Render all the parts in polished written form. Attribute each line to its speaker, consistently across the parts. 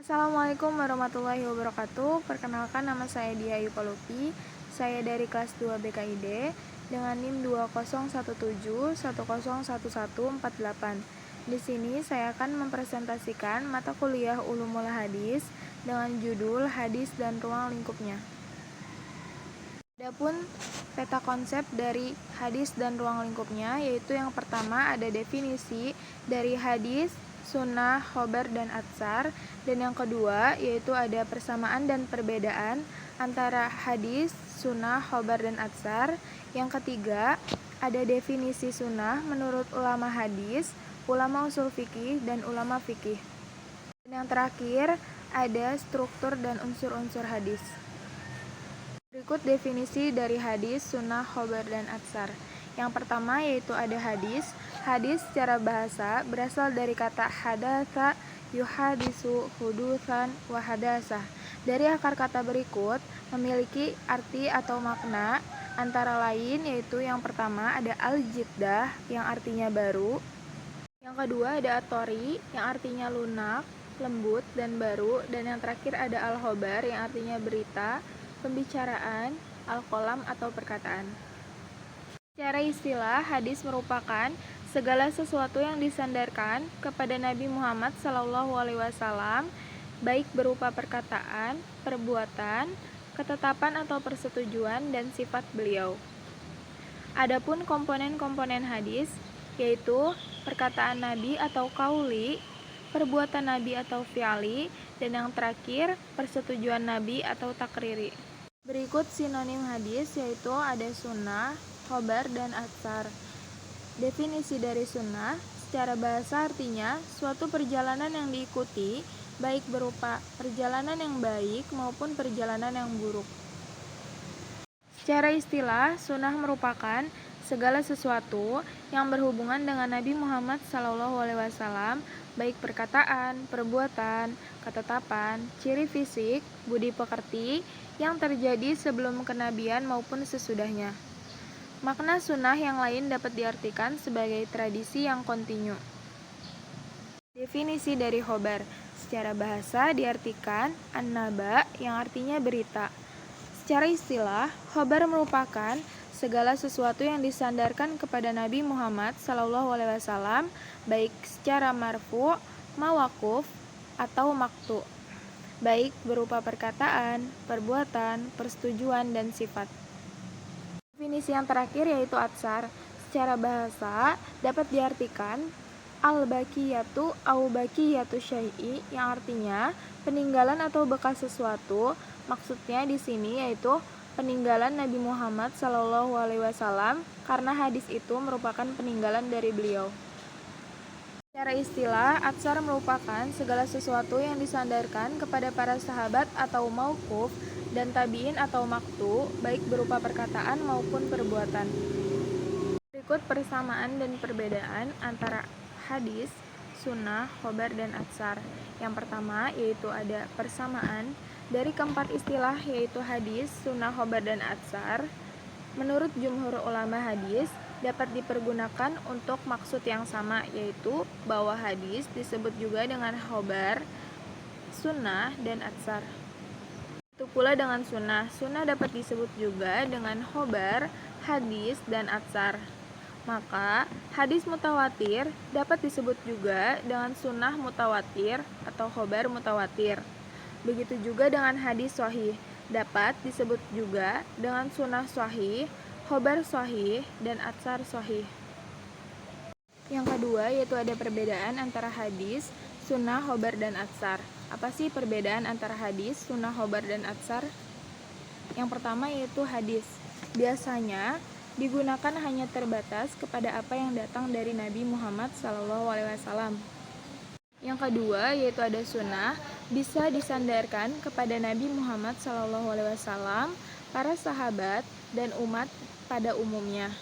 Speaker 1: Assalamualaikum warahmatullahi wabarakatuh. Perkenalkan, nama saya Dia Yupalupi. Saya dari kelas 2 BKID dengan NIM 2017101148. Di sini saya akan mempresentasikan mata kuliah Ulumul Hadis dengan judul Hadis dan Ruang Lingkupnya. Adapun peta konsep dari hadis dan ruang lingkupnya, yaitu yang pertama ada definisi dari hadis, sunnah, khobar, dan atsar. Dan yang kedua yaitu ada persamaan dan perbedaan antara hadis, sunnah, khobar, dan atsar. Yang ketiga ada definisi sunnah menurut ulama hadis, ulama usul fikih, dan ulama fikih. Dan yang terakhir ada struktur dan unsur-unsur hadis. Berikut definisi dari hadis, sunnah, khobar, dan atsar. Yang pertama yaitu ada hadis. Hadis secara bahasa berasal dari kata hadatsa, yuhadisu, hudutsan, wa hadasah. Dari akar kata berikut memiliki arti atau makna antara lain yaitu yang pertama ada al-jiddah yang artinya baru. Yang kedua ada at-tori yang artinya lunak, lembut, dan baru. Dan yang terakhir ada al-khobar yang artinya berita, pembicaraan, al-qalam atau perkataan. Secara istilah, hadis merupakan segala sesuatu yang disandarkan kepada Nabi Muhammad SAW, baik berupa perkataan, perbuatan, ketetapan atau persetujuan, dan sifat beliau. Adapun komponen-komponen hadis yaitu perkataan Nabi atau qauli, perbuatan Nabi atau fi'ali, dan yang terakhir persetujuan Nabi atau takriri. Berikut sinonim hadis yaitu ada sunnah, khobar, dan atsar. Definisi dari sunnah secara bahasa artinya suatu perjalanan yang diikuti baik berupa perjalanan yang baik maupun perjalanan yang buruk. Secara istilah, sunnah merupakan segala sesuatu yang berhubungan dengan Nabi Muhammad SAW, baik perkataan, perbuatan, ketetapan, ciri fisik, budi pekerti yang terjadi sebelum kenabian maupun sesudahnya. Makna sunnah yang lain dapat diartikan sebagai tradisi yang kontinu. Definisi dari khobar secara bahasa diartikan an-naba yang artinya berita. Secara istilah, khobar merupakan segala sesuatu yang disandarkan kepada Nabi Muhammad SAW, baik secara marfu, mawakuf, atau maktu, baik berupa perkataan, perbuatan, persetujuan, dan sifat. Definisi yang terakhir yaitu atsar. Secara bahasa dapat diartikan al-baqiyatu au baqiyatu syai'i yang artinya peninggalan atau bekas sesuatu. Maksudnya di sini yaitu peninggalan Nabi Muhammad SAW karena hadis itu merupakan peninggalan dari beliau. Secara istilah, atsar merupakan segala sesuatu yang disandarkan kepada para sahabat atau mauquf dan tabi'in atau maktu, baik berupa perkataan maupun perbuatan. Berikut persamaan dan perbedaan antara hadis, sunnah, khobar, dan atsar. Yang pertama yaitu ada persamaan dari keempat istilah yaitu hadis, sunnah, khobar, dan atsar. Menurut jumhur ulama hadis dapat dipergunakan untuk maksud yang sama, yaitu bahwa hadis disebut juga dengan khobar, sunnah, dan atsar. Itu pula dengan sunnah. Sunnah dapat disebut juga dengan khobar, hadis, dan atsar. Maka hadis mutawatir dapat disebut juga dengan sunnah mutawatir atau khobar mutawatir. Begitu juga dengan hadis sahih, dapat disebut juga dengan sunnah sahih, khobar sahih, dan atsar sahih. Yang kedua yaitu ada perbedaan antara hadis, sunnah, khobar, dan atsar. Apa sih perbedaan antara hadis, sunnah, khobar, dan atsar? Yang pertama yaitu hadis. Biasanya digunakan hanya terbatas kepada apa yang datang dari Nabi Muhammad SAW. Yang kedua yaitu ada sunnah, bisa disandarkan kepada Nabi Muhammad SAW, para sahabat, dan umat pada umumnya.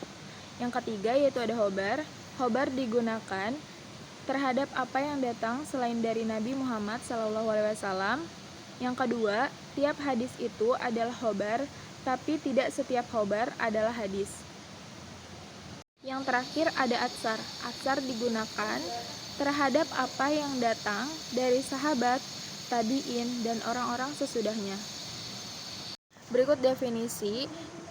Speaker 1: Yang ketiga yaitu ada khobar. Khobar digunakan terhadap apa yang datang selain dari Nabi Muhammad SAW. Yang kedua, tiap hadis itu adalah khobar, tapi tidak setiap khobar adalah hadis. Yang terakhir ada atsar. Atsar digunakan terhadap apa yang datang dari sahabat, tabi'in, dan orang-orang sesudahnya. Berikut definisi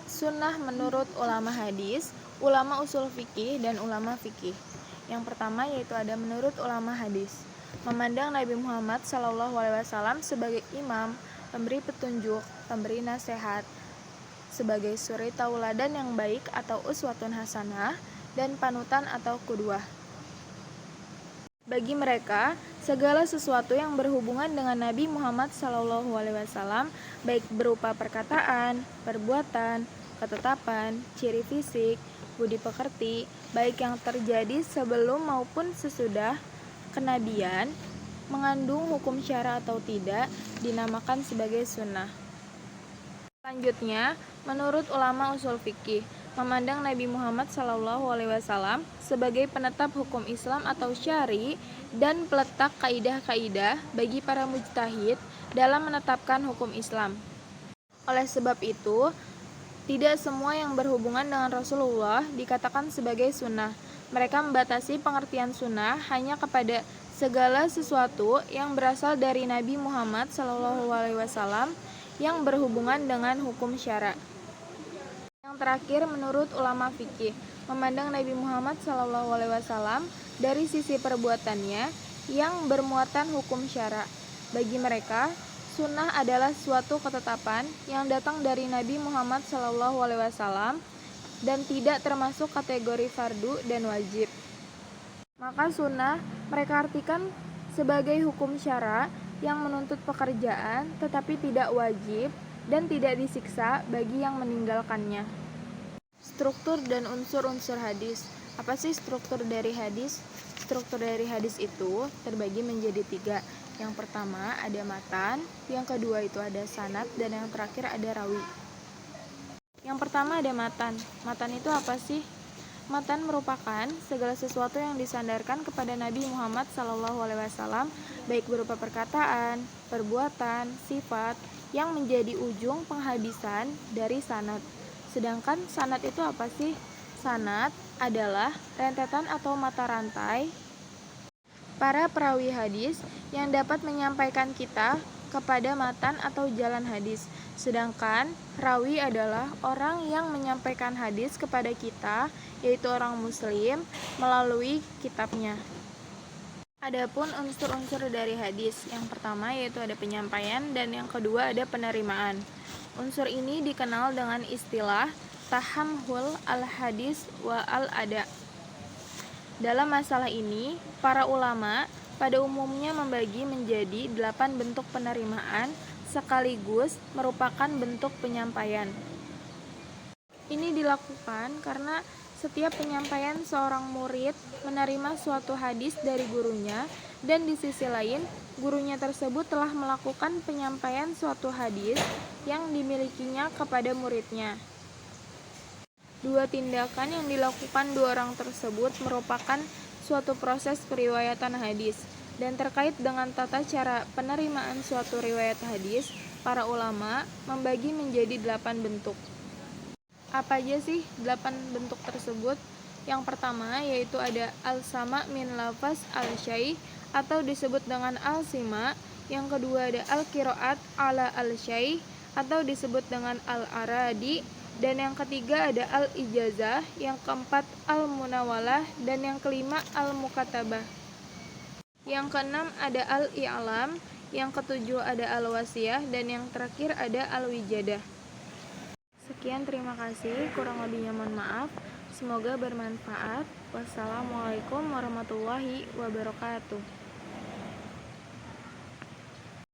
Speaker 1: sunnah menurut ulama hadis, ulama usul fikih, dan ulama fikih. Yang pertama yaitu ada menurut ulama hadis, memandang Nabi Muhammad SAW sebagai imam, pemberi petunjuk, pemberi nasihat, sebagai suri tauladan yang baik atau uswatun hasanah, dan panutan atau qudwah. Bagi mereka, segala sesuatu yang berhubungan dengan Nabi Muhammad SAW, baik berupa perkataan, perbuatan, ketetapan, ciri fisik, budi pekerti, baik yang terjadi sebelum maupun sesudah kenabian, mengandung hukum syara atau tidak, dinamakan sebagai sunnah. Selanjutnya, menurut ulama usul fikih, memandang Nabi Muhammad SAW sebagai penetap hukum Islam atau syari dan peletak kaidah-kaidah bagi para mujtahid dalam menetapkan hukum Islam. Oleh sebab itu, tidak semua yang berhubungan dengan Rasulullah dikatakan sebagai sunnah. Mereka membatasi pengertian sunnah hanya kepada segala sesuatu yang berasal dari Nabi Muhammad SAW yang berhubungan dengan hukum syara. Yang terakhir, menurut ulama fikih, memandang Nabi Muhammad SAW dari sisi perbuatannya yang bermuatan hukum syara. Bagi mereka, sunnah adalah suatu ketetapan yang datang dari Nabi Muhammad SAW dan tidak termasuk kategori fardu dan wajib. Maka sunnah mereka artikan sebagai hukum syara yang menuntut pekerjaan tetapi tidak wajib dan tidak disiksa bagi yang meninggalkannya. Struktur dan unsur-unsur hadis. Apa sih struktur dari hadis? Struktur dari hadis itu terbagi menjadi 3. Yang pertama ada matan, yang kedua itu ada sanad, dan yang terakhir ada rawi. Yang pertama ada matan. Matan itu apa sih? Matan merupakan segala sesuatu yang disandarkan kepada Nabi Muhammad SAW, baik berupa perkataan, perbuatan, sifat, yang menjadi ujung penghabisan dari sanad. Sedangkan sanad itu apa sih? Sanad adalah rentetan atau mata rantai para perawi hadis yang dapat menyampaikan kita kepada matan atau jalan hadis. Sedangkan rawi adalah orang yang menyampaikan hadis kepada kita, yaitu orang muslim, melalui kitabnya. Adapun unsur-unsur dari hadis, yang pertama yaitu ada penyampaian dan yang kedua ada penerimaan. Unsur ini dikenal dengan istilah tahamhul al-hadis wa al-ada. Dalam masalah ini, para ulama pada umumnya membagi menjadi 8 bentuk penerimaan sekaligus merupakan bentuk penyampaian. Ini dilakukan karena setiap penyampaian seorang murid menerima suatu hadis dari gurunya dan di sisi lain gurunya tersebut telah melakukan penyampaian suatu hadis yang dimilikinya kepada muridnya. Dua tindakan yang dilakukan dua orang tersebut merupakan suatu proses periwayatan hadis, dan terkait dengan tata cara penerimaan suatu riwayat hadis, para ulama membagi menjadi 8 bentuk. Apa aja sih 8 bentuk tersebut? Yang pertama yaitu ada al-sama min lafaz al-syai atau disebut dengan al-sima. Yang kedua ada al-qiraat ala al-syai atau disebut dengan al-aradi. Dan yang ketiga ada al-ijazah. Yang keempat al-munawalah. Dan yang kelima al-mukatabah. Yang keenam ada al-i'lam. Yang ketujuh ada al-wasiyah. Dan yang terakhir ada al-wijadah. Sekian, terima kasih. Kurang lebihnya mohon maaf. Semoga bermanfaat. Wassalamualaikum warahmatullahi wabarakatuh.